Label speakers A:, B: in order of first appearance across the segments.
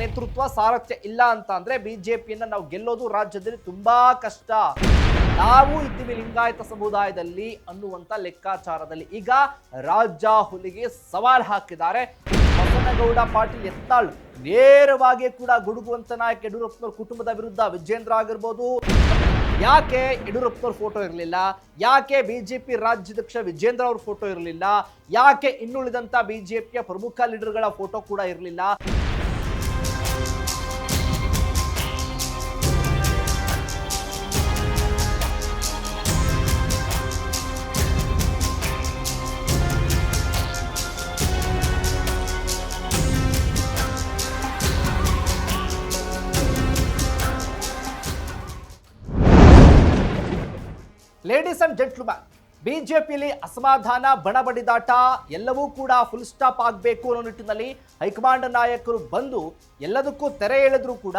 A: ನೇತೃತ್ವ ಸಾರಥ್ಯ ಇಲ್ಲ ಅಂತ ಅಂದ್ರೆ ಬಿಜೆಪಿಯನ್ನ ನಾವು ಗೆಲ್ಲೋದು ರಾಜ್ಯದಲ್ಲಿ ತುಂಬಾ ಕಷ್ಟ. ನಾವು ಇದ್ದೀವಿ ಲಿಂಗಾಯತ ಸಮುದಾಯದಲ್ಲಿ ಅನ್ನುವಂತ ಲೆಕ್ಕಾಚಾರದಲ್ಲಿ ಈಗ ರಾಜಾ ಹುಲಿಗೆ ಸವಾಲ್ ಹಾಕಿದ್ದಾರೆ ಬಸನಗೌಡ ಪಾಟೀಲ್ ಯತ್ನಾಳ್. ನೇರವಾಗಿ ಕೂಡ ಗುಡುಗುವಂತ ನಾಯಕ ಯಡಿಯೂರಪ್ಪನವ್ರ ಕುಟುಂಬದ ವಿರುದ್ಧ ವಿಜೇಂದ್ರ ಆಗಿರ್ಬೋದು. ಯಾಕೆ ಯಡಿಯೂರಪ್ಪನವ್ರ ಫೋಟೋ ಇರಲಿಲ್ಲ, ಯಾಕೆ ಬಿಜೆಪಿ ರಾಜ್ಯಾಧ್ಯಕ್ಷ ವಿಜೇಂದ್ರ ಅವ್ರ ಫೋಟೋ ಇರಲಿಲ್ಲ, ಯಾಕೆ ಇನ್ನುಳಿದಂತ ಬಿಜೆಪಿಯ ಪ್ರಮುಖ ಲೀಡರ್ಗಳ ಫೋಟೋ ಕೂಡ ಇರಲಿಲ್ಲ. ಲೇಡೀಸ್ ಅಂಡ್ ಜೆಂಟ್ಲ್ಮನ್, ಬಿಜೆಪಿಯಲ್ಲಿ ಅಸಮಾಧಾನ, ಬಣಬಡಿದಾಟ ಎಲ್ಲವೂ ಕೂಡ ಫುಲ್ ಸ್ಟಾಪ್ ಆಗಬೇಕು ಅನ್ನೋ ನಿಟ್ಟಿನಲ್ಲಿ ಹೈಕಮಾಂಡ್ ನಾಯಕರು ಬಂದು ಎಲ್ಲದಕ್ಕೂ ತೆರೆ ಎಳೆದ್ರು ಕೂಡ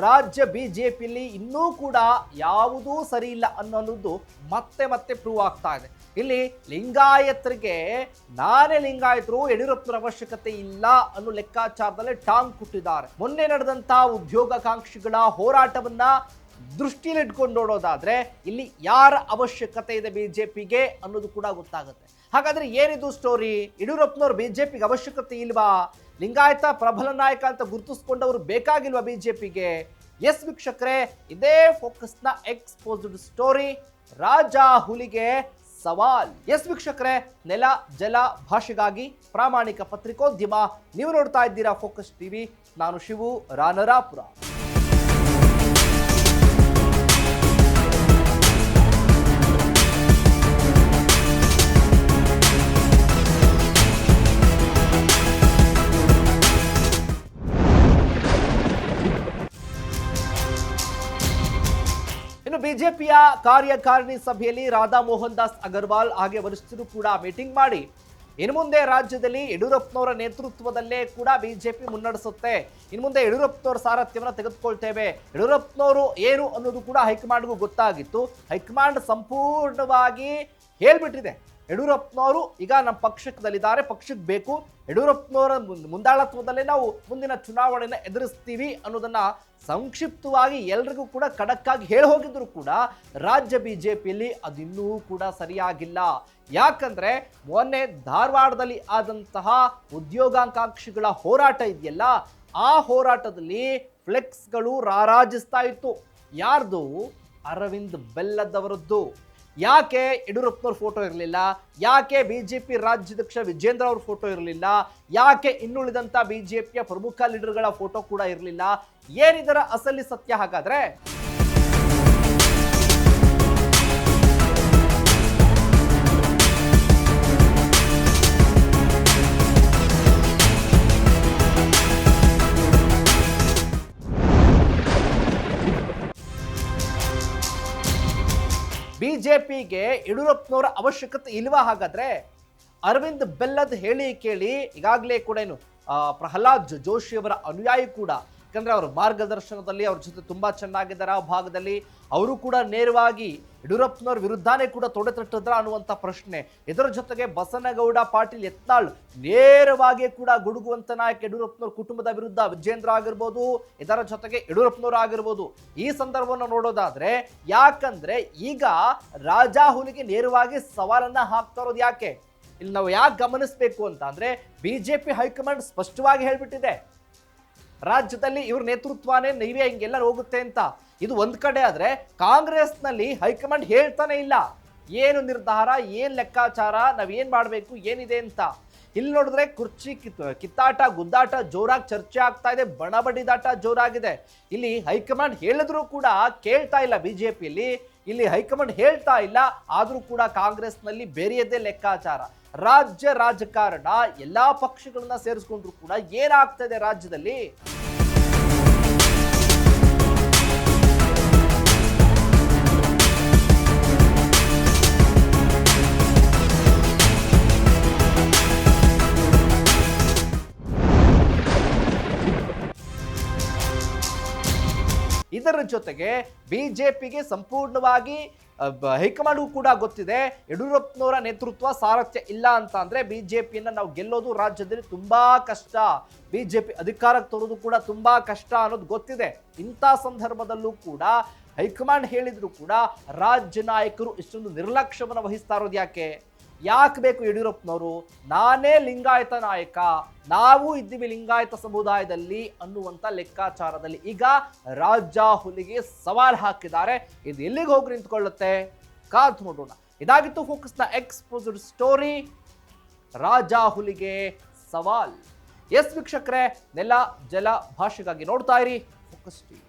A: ರಾಜ್ಯ ಬಿಜೆಪಿಯಲ್ಲಿ ಇನ್ನೂ ಕೂಡ ಯಾವುದೂ ಸರಿ ಇಲ್ಲ ಅನ್ನೋದು ಮತ್ತೆ ಮತ್ತೆ ಪ್ರೂವ್ ಆಗ್ತಾ ಇದೆ. ಇಲ್ಲಿ ಲಿಂಗಾಯತರಿಗೆ ನಾನೇ ಲಿಂಗಾಯತರು ಯಡಿಯೂರಪ್ಪನ ಅವಶ್ಯಕತೆ ಇಲ್ಲ ಅನ್ನೋ ಲೆಕ್ಕಾಚಾರದಲ್ಲಿ ಟಾಂಗ್ ಕೊಟ್ಟಿದ್ದಾರೆ. ಮೊನ್ನೆ ನಡೆದಂತ ಉದ್ಯೋಗಾಕಾಂಕ್ಷಿಗಳ ಹೋರಾಟವನ್ನ ದೃಷ್ಟಿಯಲ್ಲಿ ಇಟ್ಕೊಂಡು ನೋಡೋದಾದ್ರೆ ಇಲ್ಲಿ ಯಾರ ಅವಶ್ಯಕತೆ ಇದೆ ಬಿಜೆಪಿಗೆ ಅನ್ನೋದು ಕೂಡ ಗೊತ್ತಾಗುತ್ತೆ. ಹಾಗಾದ್ರೆ ಏನಿದು ಸ್ಟೋರಿ? ಯಡಿಯೂರಪ್ಪನವ್ರು ಬಿಜೆಪಿಗೆ ಅವಶ್ಯಕತೆ ಇಲ್ವಾ? ಲಿಂಗಾಯತ ಪ್ರಬಲ ನಾಯಕ ಅಂತ ಗುರುತಿಸ್ಕೊಂಡವರು ಬೇಕಾಗಿಲ್ವಾ ಬಿಜೆಪಿಗೆ? ಎಸ್ ವೀಕ್ಷಕರೇ, ಇದೇ ಫೋಕಸ್ನ ಎಕ್ಸ್ಪೋಸ್ಡ್ ಸ್ಟೋರಿ ರಾಜಾ ಹುಲಿಗೆ ಸವಾಲ್. ಎಸ್ ವೀಕ್ಷಕರೇ, ನೆಲ ಜಲ ಭಾಷೆಗಾಗಿ ಪ್ರಾಮಾಣಿಕ ಪತ್ರಿಕೋದ್ಯಮ. ನೀವು ನೋಡ್ತಾ ಇದ್ದೀರಾ ಫೋಕಸ್ ಟಿವಿ. ನಾನು ಶಿವು ರಾನರಾಪುರ. ಬಿಜೆಪಿಯ ಕಾರ್ಯಕಾರಿಣಿ ಸಭೆಯಲ್ಲಿ ರಾಧಾ ಮೋಹನ್ ದಾಸ್ ಅಗರ್ವಾಲ್ ಹಾಗೆ ವರಿಷ್ಠರು ಕೂಡ ಮೀಟಿಂಗ್ ಮಾಡಿ ಇನ್ನು ಮುಂದೆ ರಾಜ್ಯದಲ್ಲಿ ಯಡಿಯೂರಪ್ಪನವರ ನೇತೃತ್ವದಲ್ಲೇ ಕೂಡ ಬಿಜೆಪಿ ಮುನ್ನಡೆಸುತ್ತೆ, ಇನ್ನು ಮುಂದೆ ಯಡಿಯೂರಪ್ಪನವರ ಸಾರಥ್ಯವನ್ನು ತೆಗೆದುಕೊಳ್ತೇವೆ, ಯಡಿಯೂರಪ್ಪನವರು ಏನು ಅನ್ನೋದು ಕೂಡ ಹೈಕಮಾಂಡ್ಗೂ ಗೊತ್ತಾಗಿತ್ತು. ಹೈಕಮಾಂಡ್ ಸಂಪೂರ್ಣವಾಗಿ ಹೇಳ್ಬಿಟ್ಟಿದೆ, ಯಡಿಯೂರಪ್ಪನವರು ಈಗ ನಮ್ಮ ಪಕ್ಷದಲ್ಲಿದ್ದಾರೆ, ಪಕ್ಷಕ್ಕೆ ಬೇಕು, ಯಡಿಯೂರಪ್ಪನವರ ಮುಂದಾಳತ್ವದಲ್ಲೇ ನಾವು ಮುಂದಿನ ಚುನಾವಣೆಯನ್ನು ಎದುರಿಸ್ತೀವಿ ಅನ್ನೋದನ್ನ ಸಂಕ್ಷಿಪ್ತವಾಗಿ ಎಲ್ರಿಗೂ ಕೂಡ ಖಡಕ್ಕಾಗಿ ಹೇಳಿ ಹೋಗಿದ್ರು ಕೂಡ ರಾಜ್ಯ ಬಿಜೆಪಿಯಲ್ಲಿ ಅದಿನ್ನೂ ಕೂಡ ಸರಿಯಾಗಿಲ್ಲ. ಯಾಕಂದ್ರೆ ಮೊನ್ನೆ ಧಾರವಾಡದಲ್ಲಿ ಆದಂತಹ ಉದ್ಯೋಗಾಕಾಂಕ್ಷಿಗಳ ಹೋರಾಟ ಇದೆಯಲ್ಲ, ಆ ಹೋರಾಟದಲ್ಲಿ ಫ್ಲೆಕ್ಸ್ಗಳು ರಾರಾಜಿಸ್ತಾ ಇತ್ತು. ಯಾರ್ದು? ಅರವಿಂದ್ ಬೆಲ್ಲದವರದ್ದು. ಯಾಕೆ ಯಡಿಯೂರಪ್ಪನವ್ರ ಫೋಟೋ ಇರಲಿಲ್ಲ? ಯಾಕೆ ಬಿಜೆಪಿ ರಾಜ್ಯಾಧ್ಯಕ್ಷ ವಿಜೇಂದ್ರ ಅವ್ರ ಫೋಟೋ ಇರಲಿಲ್ಲ? ಯಾಕೆ ಇನ್ನುಳಿದಂತ ಬಿಜೆಪಿಯ ಪ್ರಮುಖ ಲೀಡರ್ಗಳ ಫೋಟೋ ಕೂಡ ಇರಲಿಲ್ಲ? ಏನಿದರ ಅಸಲಿ ಸತ್ಯ ಹಾಗಾದ್ರೆ? ಬಿಜೆಪಿಗೆ ಯಡಿಯೂರಪ್ಪನವರ ಅವಶ್ಯಕತೆ ಇಲ್ವಾ ಹಾಗಾದ್ರೆ? ಅರವಿಂದ್ ಬೆಲ್ಲದ್ ಹೇಳಿ ಕೇಳಿ ಈಗಾಗಲೇ ಕೂಡ ಏನು ಪ್ರಹ್ಲಾದ್ ಜೋಶಿ ಅವರ ಅನುಯಾಯಿ ಕೂಡ, ಯಾಕಂದ್ರೆ ಅವರ ಮಾರ್ಗದರ್ಶನದಲ್ಲಿ ಅವ್ರ ಜೊತೆ ತುಂಬಾ ಚೆನ್ನಾಗಿದ್ದಾರೆ ಆ ಭಾಗದಲ್ಲಿ, ಅವರು ಕೂಡ ನೇರವಾಗಿ ಯಡಿಯೂರಪ್ಪನವ್ರ ವಿರುದ್ಧನೇ ಕೂಡ ತೊಡೆತಟ್ಟಿದ್ರ ಅನ್ನುವಂಥ ಪ್ರಶ್ನೆ. ಇದರ ಜೊತೆಗೆ ಬಸನಗೌಡ ಪಾಟೀಲ್ ಯತ್ನಾಳ್ ನೇರವಾಗಿ ಕೂಡ ಗುಡುಗುವಂತ ನಾಯಕ ಯಡಿಯೂರಪ್ಪನವ್ರ ಕುಟುಂಬದ ವಿರುದ್ಧ ವಿಜೇಂದ್ರ ಆಗಿರ್ಬೋದು, ಇದರ ಜೊತೆಗೆ ಯಡಿಯೂರಪ್ಪನವ್ರು ಆಗಿರ್ಬೋದು. ಈ ಸಂದರ್ಭವನ್ನು ನೋಡೋದಾದ್ರೆ ಯಾಕಂದ್ರೆ ಈಗ ರಾಜಾ ಹುಲಿಗೆ ನೇರವಾಗಿ ಸವಾಲನ್ನ ಹಾಕ್ತಾ ಇರೋದು ಯಾಕೆ? ಇಲ್ಲಿ ನಾವು ಯಾಕೆ ಗಮನಿಸಬೇಕು ಅಂತ ಅಂದ್ರೆ ಬಿಜೆಪಿ ಹೈಕಮಾಂಡ್ ಸ್ಪಷ್ಟವಾಗಿ ಹೇಳ್ಬಿಟ್ಟಿದೆ, ರಾಜ್ಯದಲ್ಲಿ ಇವ್ರ ನೇತೃತ್ವನೇ ನೀವೇ ಹಿಂಗೆಲ್ಲ ಹೋಗುತ್ತೆ ಅಂತ. ಇದು ಒಂದ್ ಕಡೆ ಆದ್ರೆ ಕಾಂಗ್ರೆಸ್ನಲ್ಲಿ ಹೈಕಮಾಂಡ್ ಹೇಳ್ತಾನೆ ಇಲ್ಲ ಏನು ನಿರ್ಧಾರ, ಏನ್ ಲೆಕ್ಕಾಚಾರ, ನಾವೇನ್ ಮಾಡ್ಬೇಕು, ಏನಿದೆ ಅಂತ. ಇಲ್ಲಿ ನೋಡಿದ್ರೆ ಕುರ್ಚಿ ಕಿತ್ತಾಟ ಗುದ್ದಾಟ ಜೋರಾಗಿ ಚರ್ಚೆ ಆಗ್ತಾ ಇದೆ, ಬಣಬಡಿದಾಟ ಜೋರಾಗಿದೆ. ಇಲ್ಲಿ ಹೈಕಮಾಂಡ್ ಹೇಳಿದ್ರು ಕೂಡ ಕೇಳ್ತಾ ಇಲ್ಲ ಬಿಜೆಪಿಯಲ್ಲಿ, ಇಲ್ಲಿ ಹೈಕಮಾಂಡ್ ಹೇಳ್ತಾ ಇಲ್ಲ, ಆದ್ರೂ ಕೂಡ ಕಾಂಗ್ರೆಸ್ನಲ್ಲಿ ಬೇರೆಯದ್ದೇ ಲೆಕ್ಕಾಚಾರ. ರಾಜ್ಯ ರಾಜಕಾರಣ ಎಲ್ಲಾ ಪಕ್ಷಗಳನ್ನ ಸೇರಿಸ್ಕೊಂಡ್ರು ಕೂಡ ಏನಾಗ್ತದೆ ರಾಜ್ಯದಲ್ಲಿ? ಇದರ ಜೊತೆಗೆ ಬಿಜೆಪಿಗೆ ಸಂಪೂರ್ಣವಾಗಿ ಹೈಕಮಾಂಡ್ಗೂ ಕೂಡ ಗೊತ್ತಿದೆ ಯಡಿಯೂರಪ್ಪನವರ ನೇತೃತ್ವ ಸಾರಥ್ಯ ಇಲ್ಲ ಅಂತ ಅಂದ್ರೆ ಬಿಜೆಪಿಯನ್ನ ನಾವು ಗೆಲ್ಲೋದು ರಾಜ್ಯದಲ್ಲಿ ತುಂಬಾ ಕಷ್ಟ, ಬಿಜೆಪಿ ಅಧಿಕಾರಕ್ಕೆ ತರೋದು ಕೂಡ ತುಂಬಾ ಕಷ್ಟ ಅನ್ನೋದು ಗೊತ್ತಿದೆ. ಇಂಥ ಸಂದರ್ಭದಲ್ಲೂ ಕೂಡ ಹೈಕಮಾಂಡ್ ಹೇಳಿದ್ರು ಕೂಡ ರಾಜ್ಯ ನಾಯಕರು ಇಷ್ಟೊಂದು ನಿರ್ಲಕ್ಷ್ಯವನ್ನು ವಹಿಸ್ತಾ ಇರೋದು ಯಾಕೆ ಬೇಕು ಯಡಿಯೂರಪ್ಪನವರು? ನಾನೇ ಲಿಂಗಾಯತ ನಾಯಕ, ನಾವು ಇದ್ದೀವಿ ಲಿಂಗಾಯತ ಸಮುದಾಯದಲ್ಲಿ ಅನ್ನುವಂಥ ಲೆಕ್ಕಾಚಾರದಲ್ಲಿ ಈಗ ರಾಜ ಹುಲಿಗೆ ಸವಾಲ್ ಹಾಕಿದ್ದಾರೆ. ಇದು ಎಲ್ಲಿಗೆ ಹೋಗಿ ನಿಂತ್ಕೊಳ್ಳುತ್ತೆ ಕಾದು ನೋಡೋಣ. ಇದಾಗಿತ್ತು ಫೋಕಸ್ನ ಎಕ್ಸ್ಪೋಸ್ಡ್ ಸ್ಟೋರಿ, ರಾಜ ಹುಲಿಗೆ ಸವಾಲ್. ಎಸ್ ವೀಕ್ಷಕರೇ, ನೆಲ ಜಲ ಭಾಷೆಗಾಗಿ ನೋಡ್ತಾ ಇರಿ ಫೋಕಸ್ ಟಿವಿ.